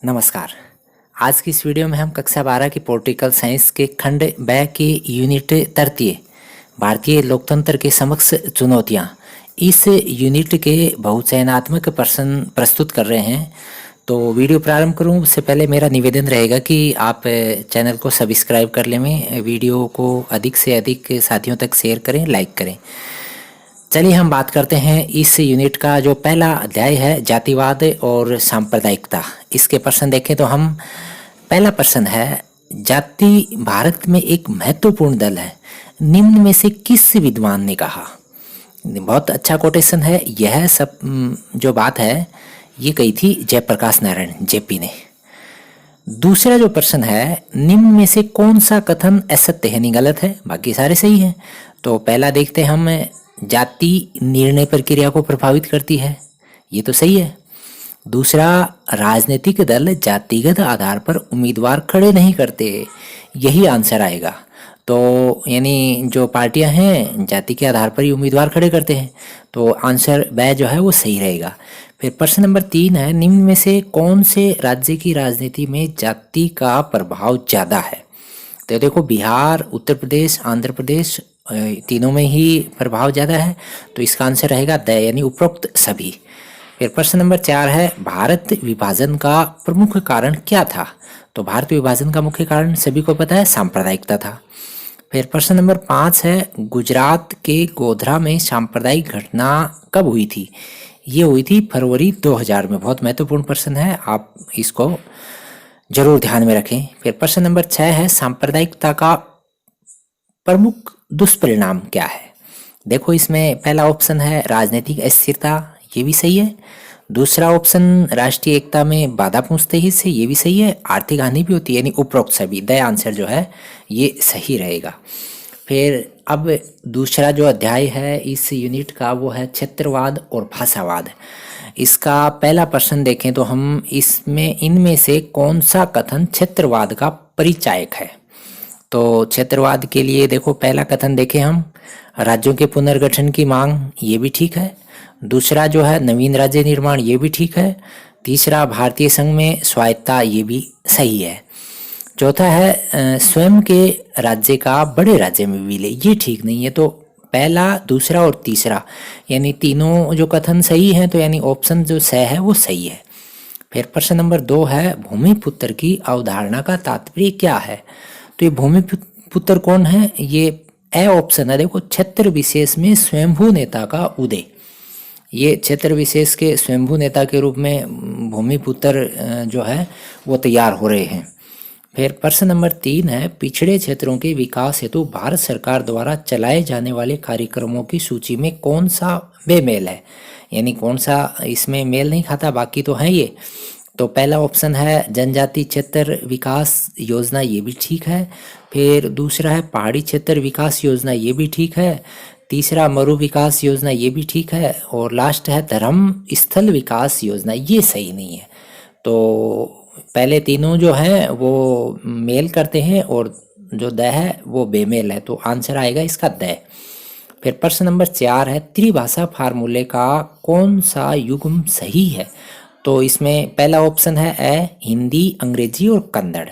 नमस्कार। आज की इस वीडियो में हम कक्षा 12 की पॉलिटिकल साइंस के खंड ब की यूनिट तृतीय भारतीय लोकतंत्र के समक्ष चुनौतियाँ, इस यूनिट के बहुचयनात्मक प्रश्न प्रस्तुत कर रहे हैं। तो वीडियो प्रारंभ करूं उससे पहले मेरा निवेदन रहेगा कि आप चैनल को सब्सक्राइब कर लें, वीडियो को अधिक से अधिक साथियों तक शेयर करें, लाइक करें। चलिए हम बात करते हैं इस यूनिट का जो पहला अध्याय है, जातिवाद और सांप्रदायिकता। इसके प्रश्न देखें तो हम पहला प्रश्न है, जाति भारत में एक महत्वपूर्ण दल है, निम्न में से किस विद्वान ने कहा। बहुत अच्छा कोटेशन है। यह सब जो बात है ये कही थी जयप्रकाश नारायण जेपी ने। दूसरा जो प्रश्न है, निम्न में से कौन सा कथन असत्य है, यानी गलत है, बाकी सारे सही हैं। तो पहला देखते हैं हम, जाति निर्णय प्रक्रिया को प्रभावित करती है, ये तो सही है। दूसरा, राजनीतिक दल जातिगत आधार पर उम्मीदवार खड़े नहीं करते, यही आंसर आएगा। तो यानी जो पार्टियां हैं जाति के आधार पर ही उम्मीदवार खड़े करते हैं, तो आंसर ब जो है वो सही रहेगा। फिर प्रश्न नंबर 3 है, निम्न में से कौन से राज्य की राजनीति में जाति का प्रभाव ज़्यादा है। तो देखो, बिहार, उत्तर प्रदेश, आंध्र प्रदेश, तीनों में ही प्रभाव ज़्यादा है, तो इसका आंसर रहेगा द, यानी उपरोक्त सभी। फिर प्रश्न नंबर 4 है, भारत विभाजन का प्रमुख कारण क्या था। तो भारत विभाजन का मुख्य कारण सभी को पता है, सांप्रदायिकता था। फिर प्रश्न नंबर 5 है, गुजरात के गोधरा में सांप्रदायिक घटना कब हुई थी। ये हुई थी फरवरी 2000 में। बहुत महत्वपूर्ण प्रश्न है, आप इसको जरूर ध्यान में रखें। फिर प्रश्न नंबर 6 है, सांप्रदायिकता का प्रमुख दुष्परिणाम क्या है। देखो, इसमें पहला ऑप्शन है राजनीतिक अस्थिरता, ये भी सही है। दूसरा ऑप्शन, राष्ट्रीय एकता में बाधा पहुंचते ही से, ये भी सही है। आर्थिक हानि भी होती है, यानी उपरोक्त सभी। द आंसर जो है ये सही रहेगा। फिर अब दूसरा जो अध्याय है इस यूनिट का वो है क्षेत्रवाद और भाषावाद। इसका पहला प्रश्न देखें तो हम इसमें इनमें से कौन सा कथन क्षेत्रवाद का परिचायक है। तो क्षेत्रवाद के लिए देखो, पहला कथन देखें हम, राज्यों के पुनर्गठन की मांग, ये भी ठीक है। दूसरा जो है नवीन राज्य निर्माण, ये भी ठीक है। तीसरा, भारतीय संघ में स्वायत्ता, ये भी सही है। चौथा है स्वयं के राज्य का बड़े राज्य में विलय, ये ठीक नहीं है। तो पहला, दूसरा और तीसरा, यानी तीनों जो कथन सही हैं, तो यानी ऑप्शन जो स है वो सही है। फिर प्रश्न नंबर 2 है, भूमिपुत्र की अवधारणा का तात्पर्य क्या है। तो ये भूमिपुत्र कौन है, ये ए ऑप्शन है। देखो, क्षेत्र विशेष में स्वयंभू नेता का उदय, ये क्षेत्र विशेष के स्वयंभू नेता के रूप में भूमिपुत्र जो है वो तैयार हो रहे हैं। फिर प्रश्न नंबर 3 है, पिछड़े क्षेत्रों के विकास हेतु भारत सरकार द्वारा चलाए जाने वाले कार्यक्रमों की सूची में कौन सा बेमेल है, यानी कौन सा इसमें मेल नहीं खाता, बाकी तो है ये। तो पहला ऑप्शन है जनजाति क्षेत्र विकास योजना, ये भी ठीक है। फिर दूसरा है पहाड़ी क्षेत्र विकास योजना, ये भी ठीक है। तीसरा मरु विकास योजना, ये भी ठीक है। और लास्ट है धर्म स्थल विकास योजना, ये सही नहीं है। तो पहले तीनों जो हैं वो मेल करते हैं और जो द है वो बेमेल है, तो आंसर आएगा इसका द। फिर प्रश्न नंबर 4 है, त्रिभाषा फार्मूले का कौन सा युग्म सही है। तो इसमें पहला ऑप्शन है ए, हिंदी, अंग्रेजी और कन्नड़।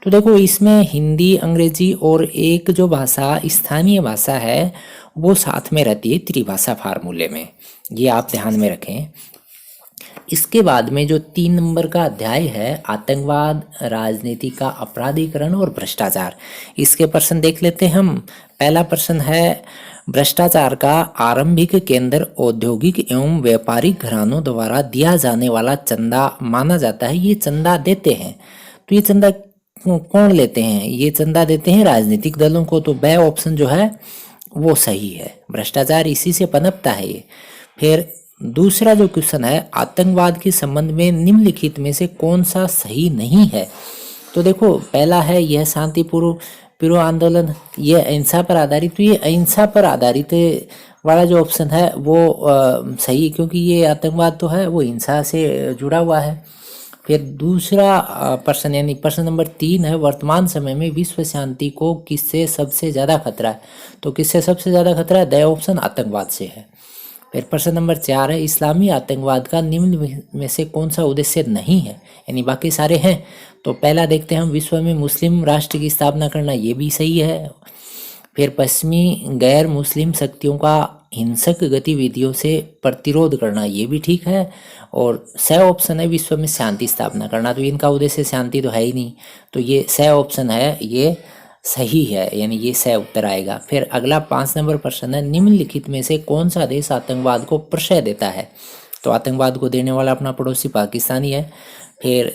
तो देखो, इसमें हिंदी, अंग्रेजी और एक जो भाषा स्थानीय भाषा है वो साथ में रहती है त्रिभाषा फार्मूले में, ये आप ध्यान में रखें। इसके बाद में जो 3 नंबर का अध्याय है, आतंकवाद, राजनीति का अपराधीकरण और भ्रष्टाचार, इसके प्रश्न देख लेते हैं हम। पहला प्रश्न है, भ्रष्टाचार का आरंभिक केंद्र औद्योगिक एवं व्यापारिक घरानों द्वारा दिया जाने वाला चंदा माना जाता है। ये चंदा देते हैं, तो ये चंदा कौन लेते हैं, ये चंदा देते हैं राजनीतिक दलों को। तो ब ऑप्शन जो है वो सही है, भ्रष्टाचार इसी से पनपता है ये। फिर दूसरा जो क्वेश्चन है, आतंकवाद के संबंध में निम्नलिखित में से कौन सा सही नहीं है। तो देखो, पहला है यह शांतिपूर्व आंदोलन, ये अहिंसा पर आधारित, तो ये अहिंसा पर आधारित वाला जो ऑप्शन है वो सही, क्योंकि ये आतंकवाद तो है वो हिंसा से जुड़ा हुआ है। फिर दूसरा प्रश्न यानी प्रश्न नंबर 3 है, वर्तमान समय में विश्व शांति को किससे सबसे ज़्यादा खतरा है। तो किससे सबसे ज़्यादा खतरा है, द ऑप्शन आतंकवाद से है। फिर प्रश्न नंबर 4 है, इस्लामी आतंकवाद का निम्न में से कौन सा उद्देश्य नहीं है, यानी बाकी सारे हैं। तो पहला देखते हैं हम, विश्व में मुस्लिम राष्ट्र की स्थापना करना, ये भी सही है। फिर पश्चिमी गैर मुस्लिम शक्तियों का हिंसक गतिविधियों से प्रतिरोध करना, ये भी ठीक है। और स ऑप्शन है, विश्व में शांति स्थापना करना, तो इनका उद्देश्य शांति तो है ही नहीं, तो ये स ऑप्शन है, ये सही है, यानी ये स उत्तर आएगा। फिर अगला 5 नंबर प्रश्न है, निम्नलिखित में से कौन सा देश आतंकवाद को प्रश्रय देता है, तो आतंकवाद को देने वाला अपना पड़ोसी पाकिस्तानी है। फिर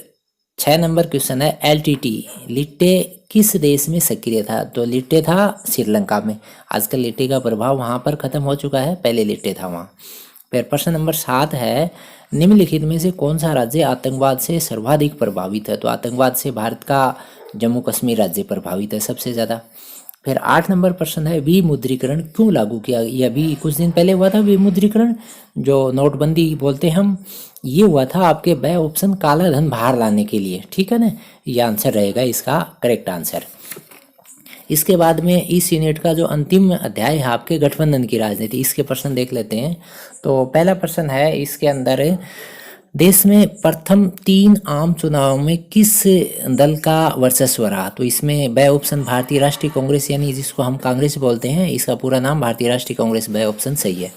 6 नंबर क्वेश्चन है, एलटीटी लिट्टे किस देश में सक्रिय था, तो लिट्टे था श्रीलंका में। आजकल लिट्टे का प्रभाव वहाँ पर खत्म हो चुका है, पहले लिट्टे था वहाँ। फिर प्रश्न नंबर 7 है, निम्नलिखित में से कौन सा राज्य आतंकवाद से सर्वाधिक प्रभावित है, तो आतंकवाद से भारत का जम्मू कश्मीर राज्य प्रभावित है सबसे ज़्यादा। फिर 8 नंबर प्रश्न है, विमुद्रीकरण क्यों लागू किया, ये अभी कुछ दिन पहले हुआ था विमुद्रीकरण, जो नोटबंदी बोलते हैं हम, ये हुआ था आपके ब ऑप्शन काला धन बाहर लाने के लिए, ठीक है ना, ये आंसर रहेगा इसका करेक्ट आंसर। इसके बाद में इस यूनिट का जो अंतिम अध्याय है आपके गठबंधन की राजनीति, इसके प्रश्न देख लेते हैं। तो पहला प्रश्न है इसके अंदर, देश में प्रथम 3 आम चुनाव में किस दल का वर्चस्व रहा, तो इसमें ब ऑप्शन भारतीय राष्ट्रीय कांग्रेस, यानी जिसको हम कांग्रेस बोलते हैं, इसका पूरा नाम भारतीय राष्ट्रीय कांग्रेस, ब ऑप्शन सही है।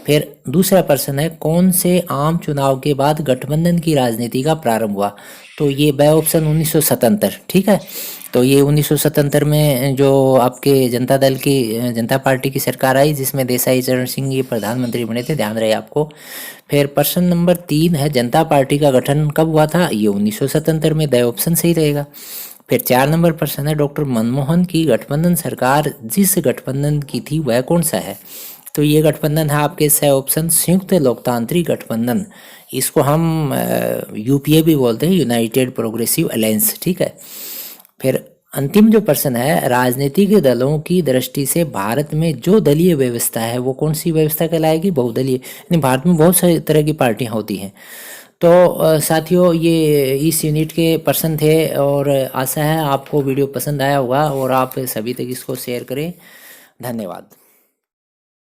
फिर दूसरा प्रश्न है, कौन से आम चुनाव के बाद गठबंधन की राजनीति का प्रारंभ हुआ, तो ये ब ऑप्शन 1977, ठीक है। तो ये 1977 में जो आपके जनता पार्टी की सरकार आई, जिसमें देसाई चरण सिंह ये प्रधानमंत्री बने थे, ध्यान रहे आपको। फिर प्रश्न नंबर 3 है, जनता पार्टी का गठन कब हुआ था, ये 1977 में, द ऑप्शन सही रहेगा। फिर 4 नंबर प्रश्न है, डॉक्टर मनमोहन की गठबंधन सरकार जिस गठबंधन की थी वह कौन सा है, तो ये गठबंधन है आपके स ऑप्शन संयुक्त लोकतांत्रिक गठबंधन, इसको हम यूपीए भी बोलते हैं, यूनाइटेड प्रोग्रेसिव अलायंस, ठीक है। फिर अंतिम जो प्रश्न है, राजनीतिक दलों की दृष्टि से भारत में जो दलीय व्यवस्था है वो कौन सी व्यवस्था कहलाएगी, बहुदलीय, यानी भारत में बहुत सारी तरह की पार्टियां होती हैं। तो साथियों, ये इस यूनिट के प्रश्न थे, और आशा है आपको वीडियो पसंद आया होगा और आप सभी तक इसको शेयर करें। धन्यवाद।